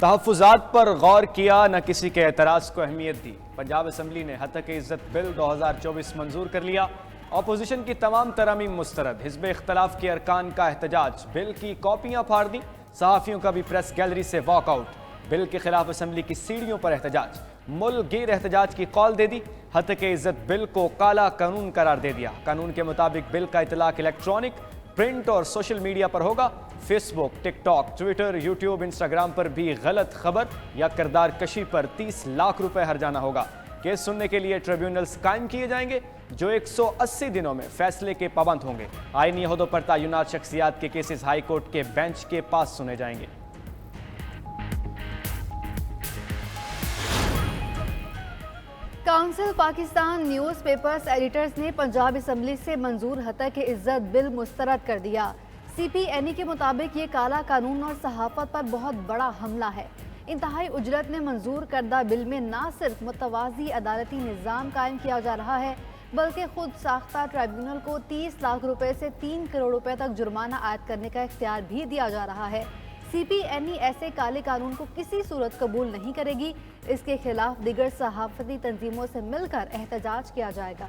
تحفظات پر غور کیا، نہ کسی کے اعتراض کو اہمیت دی۔ پنجاب اسمبلی نے ہتک عزت بل 2024 منظور کر لیا۔ اپوزیشن کی تمام ترامیم مسترد، حزب اختلاف کے ارکان کا احتجاج، بل کی کاپیاں پھاڑ دیں، صحافیوں کا بھی پریس گیلری سے واک آؤٹ، بل کے خلاف اسمبلی کی سیڑھیوں پر احتجاج، ملک گیر احتجاج کی کال دے دی، ہتک عزت بل کو کالا قانون قرار دے دیا۔ قانون کے مطابق بل کا اطلاق الیکٹرانک، پرنٹ اور سوشل میڈیا پر ہوگا۔ فیس بک، ٹک ٹاک، ٹویٹر، یوٹیوب، انسٹاگرام پر بھی غلط خبر یا کردار کشی پر 30 لاکھ روپے ہرجانہ ہوگا۔ کیس سننے کے لیے ٹریبیونلز قائم کیے جائیں گے جو 180 دنوں میں فیصلے کے پابند ہوں گے۔ آئینی عہدوں پر تعینات شخصیات کے کیسز ہائی کورٹ کے بینچ کے پاس سنے جائیں گے۔ Council Pakistan news papers editors نے پنجاب اسمبلی سے منظور ہتک عزت بل مسترد کر دیا۔ سی پی این ای کے مطابق یہ کالا قانون اور صحافت پر بہت بڑا حملہ ہے۔ انتہائی اجرت نے منظور کردہ بل میں نہ صرف متوازی عدالتی نظام قائم کیا جا رہا ہے بلکہ خود ساختہ ٹرائبیونل کو 30 لاکھ روپے سے 3 کروڑ روپے تک جرمانہ عائد کرنے کا اختیار بھی دیا جا رہا ہے۔ سی پی این ای ایسے کالے قانون کو کسی صورت قبول نہیں کرے گی۔ اس کے خلاف دیگر صحافتی تنظیموں سے مل کر احتجاج کیا جائے گا۔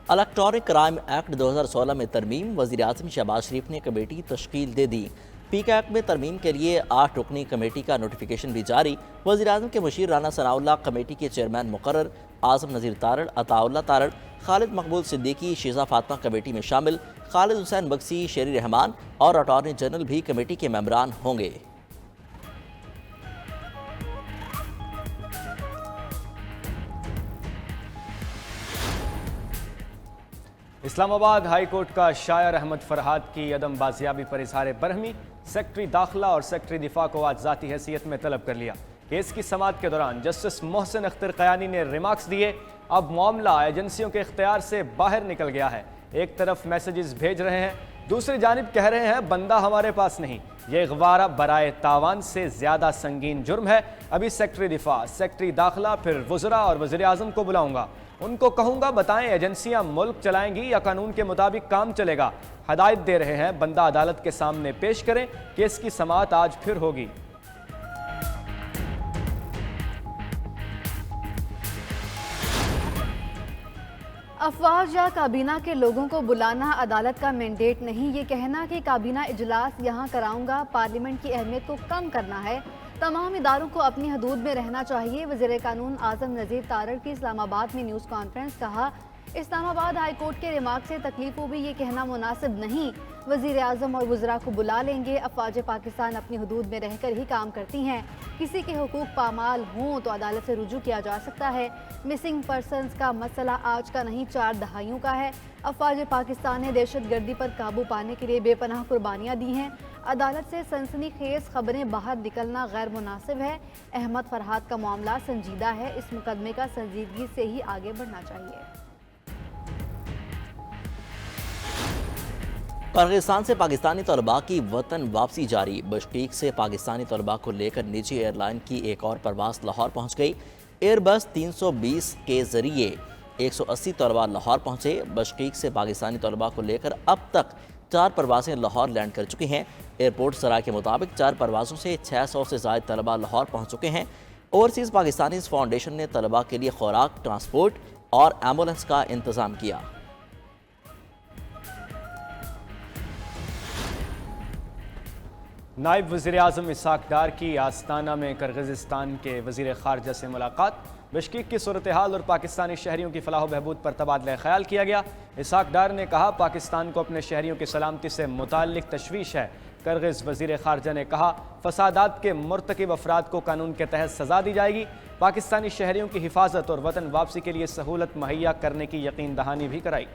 الیکٹرانک کرائم ایکٹ 2016 میں ترمیم، وزیر اعظم شہباز شریف نے کمیٹی تشکیل دے دی۔ پی کے ایکٹ میں ترمیم کے لیے 8 رکنی کمیٹی کا نوٹیفیکیشن بھی جاری۔ وزیر اعظم کے مشیر رانا ثناء اللہ کمیٹی کے چیئرمین مقرر۔ اعظم نذیر تارڑ، عطا اللہ تارڑ، خالد مقبول صدیقی، شیزہ فاطمہ کمیٹی میں شامل۔ خالد حسین بگسی، شیری رحمان اور اٹارنی جنرل بھی کمیٹی کے ممبران ہوں گے۔ اسلام آباد ہائی کورٹ کا شاعر احمد فرحات کی عدم بازیابی پر اظہار برہمی، سیکرٹری داخلہ اور سیکرٹری دفاع کو آج ذاتی حیثیت میں طلب کر لیا۔ کیس کی سماعت کے دوران جسٹس محسن اختر قیانی نے ریمارکس دیے، اب معاملہ ایجنسیوں کے اختیار سے باہر نکل گیا ہے۔ ایک طرف میسیجز بھیج رہے ہیں، دوسری جانب کہہ رہے ہیں بندہ ہمارے پاس نہیں۔ یہ اغوا برائے تاوان سے زیادہ سنگین جرم ہے۔ ابھی سیکرٹری دفاع، سیکرٹری داخلہ، پھر وزراء اور وزیر اعظم کو بلاؤں گا، ان کو کہوں گا بتائیں ایجنسیاں ملک چلائیں گی یا قانون کے مطابق کام چلے گا۔ ہدایت دے رہے ہیں بندہ عدالت کے سامنے پیش کریں۔ کیس کی سماعت آج پھر ہوگی۔ افواج یا کابینہ کے لوگوں کو بلانا عدالت کا مینڈیٹ نہیں۔ یہ کہنا کہ کابینہ اجلاس یہاں کراؤں گا پارلیمنٹ کی اہمیت کو کم کرنا ہے۔ تمام اداروں کو اپنی حدود میں رہنا چاہیے۔ وزیر قانون اعظم نذیر تارڑ کی اسلام آباد میں نیوز کانفرنس۔ کہا اسلام آباد ہائی کورٹ کے ریمارک سے تکلیف ہوئی، یہ کہنا مناسب نہیں۔ وزیر اعظم اور وزراء کو بلا لیں گے۔ افواج پاکستان اپنی حدود میں رہ کر ہی کام کرتی ہیں۔ کسی کے حقوق پامال ہوں تو عدالت سے رجوع کیا جا سکتا ہے۔ مسنگ پرسنز کا مسئلہ آج کا نہیں 4 دہائیوں کا ہے۔ افواج پاکستان نے دہشت گردی پر قابو پانے کے لیے بے پناہ قربانیاں دی ہیں۔ عدالت سے سنسنی خیز خبریں باہر نکلنا غیر مناسب ہے۔ احمد فرحات کا معاملہ سنجیدہ ہے، اس مقدمے کا سنجیدگی سے ہی آگے بڑھنا چاہیے۔ قرغیزستان سے پاکستانی طلباء کی وطن واپسی جاری۔ بشکیک سے پاکستانی طلباء کو لے کر نجی ایئر لائن کی ایک اور پرواز لاہور پہنچ گئی۔ ایئر بس 320 کے ذریعے 180 طلباء لاہور پہنچے۔ بشکیک سے پاکستانی طلباء کو لے کر اب تک 4 پروازیں لاہور لینڈ کر چکی ہیں۔ ایئرپورٹ سرائے کے مطابق 4 پروازوں سے 600 سے زائد طلباء لاہور پہنچ چکے ہیں۔ اوورسیز پاکستانیز فاؤنڈیشن نے طلباء کے لیے خوراک، ٹرانسپورٹ اور ایمبولینس کا انتظام کیا۔ نائب وزیر اعظم اسحاق ڈار کی آستانہ میں قرغیزستان کے وزیر خارجہ سے ملاقات۔ بشکیک کی صورتحال اور پاکستانی شہریوں کی فلاح و بہبود پر تبادلہ خیال کیا گیا۔ اسحاق ڈار نے کہا پاکستان کو اپنے شہریوں کی سلامتی سے متعلق تشویش ہے۔ قرغیز وزیر خارجہ نے کہا فسادات کے مرتکب افراد کو قانون کے تحت سزا دی جائے گی۔ پاکستانی شہریوں کی حفاظت اور وطن واپسی کے لیے سہولت مہیا کرنے کی یقین دہانی بھی کرائی۔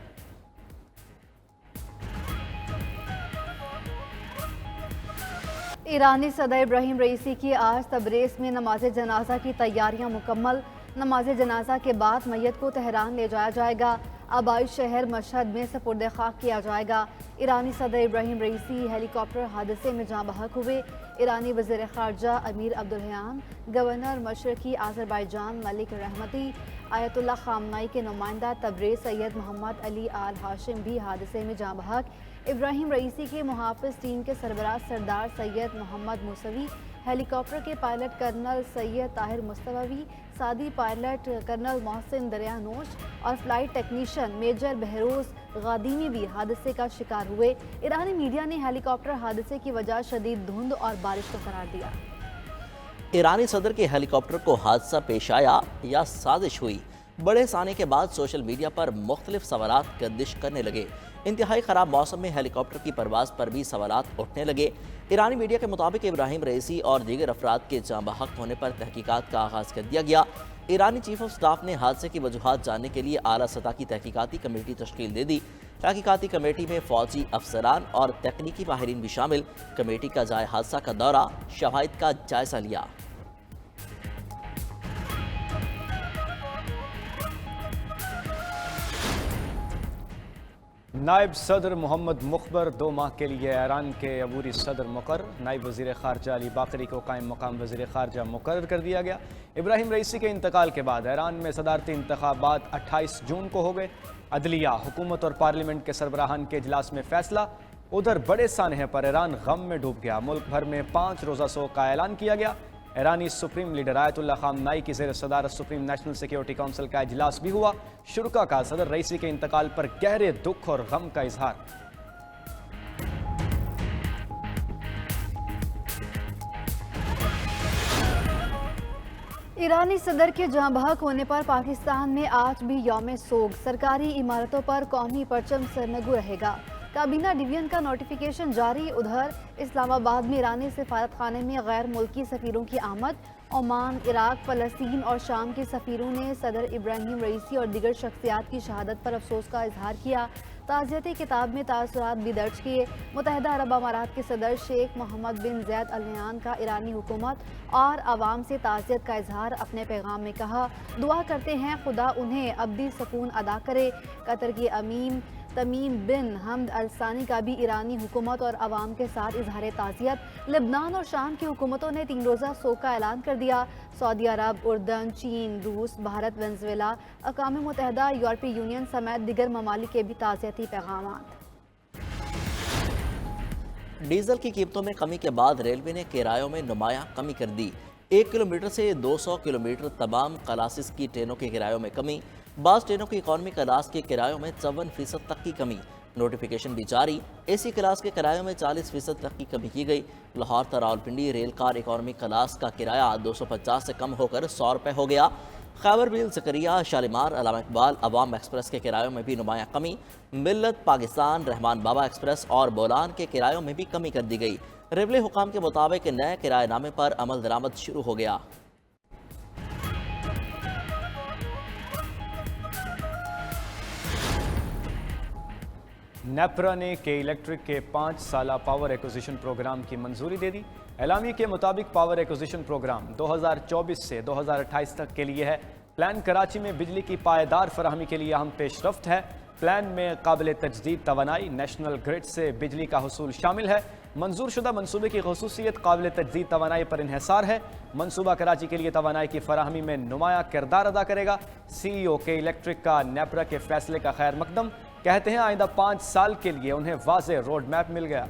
ایرانی صدر ابراہیم رئیسی کی آج تبریز میں نماز جنازہ کی تیاریاں مکمل۔ نماز جنازہ کے بعد میت کو تہران لے جایا جائے گا۔ آبائی شہر مشہد میں سپرد خاک کیا جائے گا۔ ایرانی صدر ابراہیم رئیسی ہیلی کاپٹر حادثے میں جاں بحق ہوئے۔ ایرانی وزیر خارجہ امیر عبدالحیان، گورنر مشرقی آذربائیجان ملک رحمتی، آیت اللہ خامنائی کے نمائندہ تبریز سید محمد علی آل ہاشم بھی حادثے میں جاں بحق۔ ابراہیم رئیسی کے محافظ ٹیم کے سربراہ سردار سید محمد موسوی، ہیلی کاپٹر کے پائلٹ کرنل سید طاہر مصطفی، سادی پائلٹ کرنل محسن دریانوش اور فلائٹ ٹیکنیشین میجر بہروز غادینی بھی حادثے کا شکار ہوئے۔ ایرانی میڈیا نے ہیلی کاپٹر حادثے کی وجہ شدید دھند اور بارش کو قرار دیا۔ ایرانی صدر کے ہیلی کاپٹر کو حادثہ پیش آیا یا سازش ہوئی؟ بڑے سانے کے بعد سوشل میڈیا پر مختلف سوالات گردش کرنے لگے۔ انتہائی خراب موسم میں ہیلی کاپٹر کی پرواز پر بھی سوالات اٹھنے لگے۔ ایرانی میڈیا کے مطابق ابراہیم رئیسی اور دیگر افراد کے جاں بحق ہونے پر تحقیقات کا آغاز کر دیا گیا۔ ایرانی چیف آف سٹاف نے حادثے کی وجوہات جاننے کے لیے اعلیٰ سطح کی تحقیقاتی کمیٹی تشکیل دے دی۔ تحقیقاتی کمیٹی میں فوجی افسران اور تکنیکی ماہرین بھی شامل۔ کمیٹی کا جائے حادثہ کا دورہ، شواہد کا جائزہ لیا۔ نائب صدر محمد مخبر 2 ماہ کے لیے ایران کے عبوری صدر مقرر۔ نائب وزیر خارجہ علی باقری کو قائم مقام وزیر خارجہ مقرر کر دیا گیا۔ ابراہیم رئیسی کے انتقال کے بعد ایران میں صدارتی انتخابات 28 جون کو ہو گئے۔ عدلیہ، حکومت اور پارلیمنٹ کے سربراہان کے اجلاس میں فیصلہ۔ ادھر بڑے سانحے پر ایران غم میں ڈوب گیا۔ ملک بھر میں 5 روزہ سوگ کا اعلان کیا گیا۔ ایرانی سپریم لیڈر آیت اللہ خامنائی کی زیر صدارت سپریم نیشنل سیکیورٹی کونسل کا اجلاس بھی ہوا۔ شرکاء کا صدر رئیسی کے انتقال پر گہرے دکھ اور غم کا اظہار۔ ایرانی صدر کے جاں بحق ہونے پر پاکستان میں آج بھی یوم سوگ۔ سرکاری عمارتوں پر قومی پرچم سرنگو رہے گا۔ کابینہ ڈویژن کا نوٹیفیکیشن جاری۔ ادھر اسلام آباد میں ایرانی سفارت خانے میں غیر ملکی سفیروں کی آمد۔ عمان، عراق، فلسطین اور شام کے سفیروں نے صدر ابراہیم رئیسی اور دیگر شخصیات کی شہادت پر افسوس کا اظہار کیا۔ تعزیتی کتاب میں تاثرات بھی درج کیے۔ متحدہ عرب امارات کے صدر شیخ محمد بن زید ال نہیان کا ایرانی حکومت اور عوام سے تعزیت کا اظہار۔ اپنے پیغام میں کہا، دعا کرتے ہیں خدا انہیں ابدی سکون عطا کرے۔ قطر کے امیر تمیم بن حمد الثانی کا بھی ایرانی حکومت اور عوام کے ساتھ اظہار تعزیت۔ لبنان اور شام کی حکومتوں نے 3 روزہ سوگ کا اعلان کر دیا۔ سعودی عرب، اردن، چین، روس، بھارت، وینزویلا، اقوام متحدہ، یورپی یونین سمیت دیگر ممالک کے بھی تعزیتی پیغامات۔ ڈیزل کی قیمتوں میں کمی کے بعد ریلوے نے کرایوں میں نمایاں کمی کر دی۔ 1 کلومیٹر سے 200 کلومیٹر تمام کلاسز کی ٹرینوں کے کرایوں میں کمی۔ بعض ٹرینوں کی اکانومی کلاس کے کرایوں میں 54% تک کی کمی۔ نوٹیفیکیشن بھی جاری۔ اے سی کلاس کے کرایوں میں 40% تک کی کمی کی گئی۔ لاہور تا راولپنڈی ریل کار اکانومی کلاس کا کرایہ 250 سے کم ہو کر 100 روپے ہو گیا۔ خیبر بیل زکریہ، شالیمار، علامہ اقبال، عوام ایکسپریس کے کرایوں میں بھی نمایاں کمی۔ ملت، پاکستان، رحمان بابا ایکسپریس اور بولان کے کرایوں میں بھی کمی کر دی گئی۔ ریلوے حکام کے مطابق نئے کرایہ نامے پر عمل درآمد شروع ہو گیا۔ نیپرا نے کے الیکٹرک کے 5 سالہ پاور ایکوزیشن پروگرام کی منظوری دے دی۔ اعلامیے کے مطابق پاور ایکوزیشن پروگرام 2024 سے 2028 تک کے لیے ہے۔ پلان کراچی میں بجلی کی پائیدار فراہمی کے لیے اہم پیش رفت ہے۔ پلان میں قابل تجدید توانائی، نیشنل گرڈ سے بجلی کا حصول شامل ہے۔ منظور شدہ منصوبے کی خصوصیت قابل تجدید توانائی پر انحصار ہے۔ منصوبہ کراچی کے لیے توانائی کی فراہمی میں نمایاں کردار ادا کرے گا۔ سی ای او کے الیکٹرک کا نیپرا کے فیصلے کا خیر مقدم۔ کہتے ہیں آئندہ 5 سال کے لیے انہیں واضح روڈ میپ مل گیا۔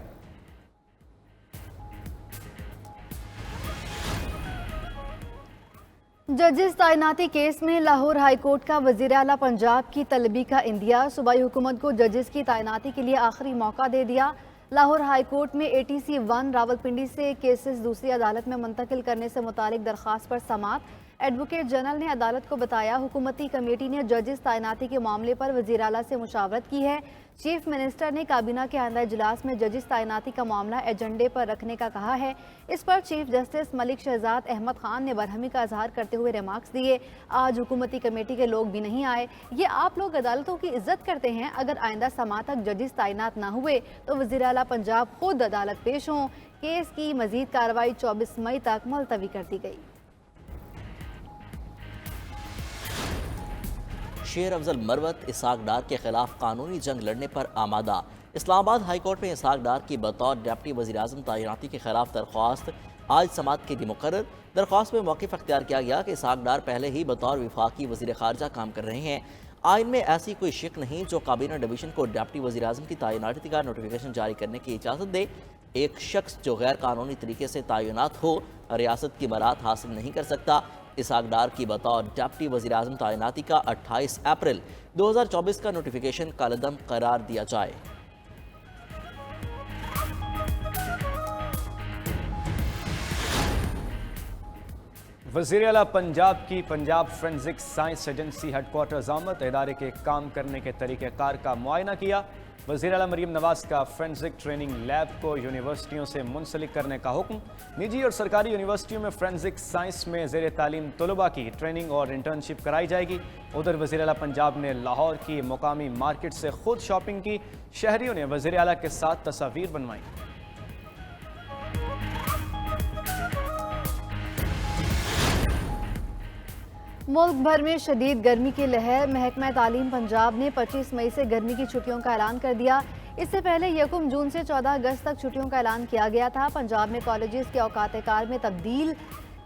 ججز تعیناتی کیس میں لاہور ہائی کورٹ کا وزیر اعلیٰ پنجاب کی طلبی کا اندیا۔ صوبائی حکومت کو ججز کی تعیناتی کے لیے آخری موقع دے دیا۔ لاہور ہائی کورٹ میں ATC 1 راولپنڈی سے کیسز دوسری عدالت میں منتقل کرنے سے متعلق درخواست پر سماعت۔ ایڈوکیٹ جنرل نے عدالت کو بتایا، حکومتی کمیٹی نے ججز تعیناتی کے معاملے پر وزیر اعلیٰ سے مشاورت کی ہے۔ چیف منسٹر نے کابینہ کے آئندہ اجلاس میں ججز تعیناتی کا معاملہ ایجنڈے پر رکھنے کا کہا ہے۔ اس پر چیف جسٹس ملک شہزاد احمد خان نے برہمی کا اظہار کرتے ہوئے ریمارکس دیے۔ آج حکومتی کمیٹی کے لوگ بھی نہیں آئے۔ یہ آپ لوگ عدالتوں کی عزت کرتے ہیں؟ اگر آئندہ سماعت تک ججز تعینات نہ ہوئے تو وزیر اعلیٰ پنجاب خود عدالت پیش ہوں۔ کیس کی مزید کارروائی 24 مئی تک ملتوی کر دی گئی۔ شیر افضل مروت اسحاق ڈار کے خلاف قانونی جنگ لڑنے پر آمادہ۔ اسلام آباد ہائی کورٹ میں اسحاق ڈار کی بطور ڈپٹی وزیر اعظم تعیناتی کے خلاف درخواست آج سماعت کے لیے مقرر۔ درخواست میں موقف اختیار کیا گیا کہ اسحاق ڈار پہلے ہی بطور وفاقی وزیر خارجہ کام کر رہے ہیں۔ آئین میں ایسی کوئی شک نہیں جو کابینہ ڈویژن کو ڈپٹی وزیر اعظم کی تعیناتی کا نوٹیفیکیشن جاری کرنے کی اجازت دے۔ ایک شخص جو غیر قانونی طریقے سے تعینات ہو ریاست کی برات حاصل نہیں کر سکتا۔ اسحاق ڈار کی بطور ڈپٹی وزیر اعظم تعیناتی کا 28 اپریل 2024 کا نوٹیفیکیشن کالعدم قرار دیا جائے۔ وزیر اعلیٰ پنجاب کی Punjab forensic science agency headquarters آمد، ادارے کے کام کرنے کے طریقہ کار کا معائنہ کیا۔ وزیر اعلیٰ مریم نواز کا فورینزک ٹریننگ لیب کو یونیورسٹیوں سے منسلک کرنے کا حکم۔ نجی اور سرکاری یونیورسٹیوں میں فورینزک سائنس میں زیر تعلیم طلباء کی ٹریننگ اور انٹرنشپ کرائی جائے گی۔ ادھر وزیر اعلیٰ پنجاب نے لاہور کی مقامی مارکیٹ سے خود شاپنگ کی۔ شہریوں نے وزیر اعلیٰ کے ساتھ تصاویر بنوائیں۔ ملک بھر میں شدید گرمی کی لہر، محکمہ تعلیم پنجاب نے 25 مئی سے گرمی کی چھٹیوں کا اعلان کر دیا۔ اس سے پہلے 1 جون سے 14 اگست تک چھٹیوں کا اعلان کیا گیا تھا۔ پنجاب میں کالجز کے اوقات کار میں تبدیل،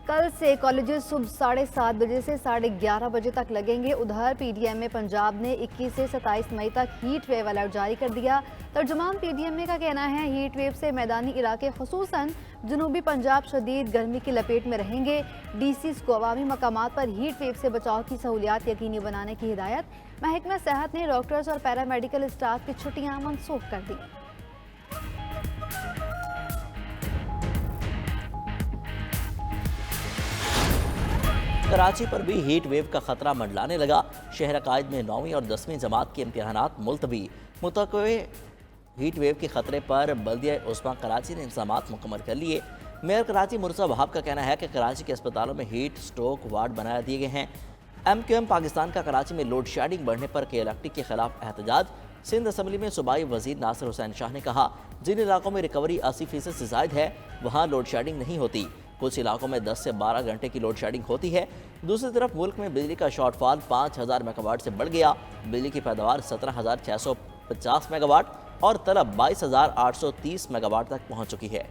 کل سے کالجز صبح 7:30 بجے سے 11:30 بجے تک لگیں گے۔ ادھر پی ڈی ایم اے پنجاب نے 21 سے 27 مئی تک ہیٹ ویو الرٹ جاری کر دیا۔ ترجمان پی ڈی ایم اے کا کہنا ہے ہیٹ ویو سے میدانی علاقے خصوصاً جنوبی پنجاب شدید گرمی کی لپیٹ میں رہیں گے۔ ڈی سیز کو عوامی مقامات پر ہیٹ ویو سے بچاؤ کی سہولیات یقینی بنانے کی ہدایت۔ محکمہ صحت نے ڈاکٹرز اور پیرامیڈیکل اسٹاف کی چھٹیاں منسوخ کر دیں۔ کراچی پر بھی ہیٹ ویو کا خطرہ منڈلانے لگا۔ شہر عقائد میں 9ویں اور 10ویں جماعت کے امتحانات ملتوی۔ متوقع ہیٹ ویو کے خطرے پر بلدیہ عظمیٰ کراچی نے انتظامات مکمل کر لیے۔ میئر کراچی مرزا وہاب کا کہنا ہے کہ کراچی کے اسپتالوں میں ہیٹ سٹروک وارڈ بنا دیے گئے ہیں۔ ایم کیو ایم پاکستان کا کراچی میں لوڈ شیڈنگ بڑھنے پر کے الیکٹرک کے خلاف احتجاج۔ سندھ اسمبلی میں صوبائی وزیر ناصر حسین شاہ نے کہا جن علاقوں میں ریکوری 80% سے زائد ہے وہاں لوڈ شیڈنگ نہیں ہوتی، کچھ علاقوں میں 10 سے 12 گھنٹے کی لوڈ شیڈنگ ہوتی ہے۔ دوسری طرف ملک میں بجلی کا شارٹ فال 5000 میگا واٹ سے بڑھ گیا۔ بجلی کی پیداوار 17650 میگا واٹ اور طلب 22830 میگا واٹ تک پہنچ چکی ہے۔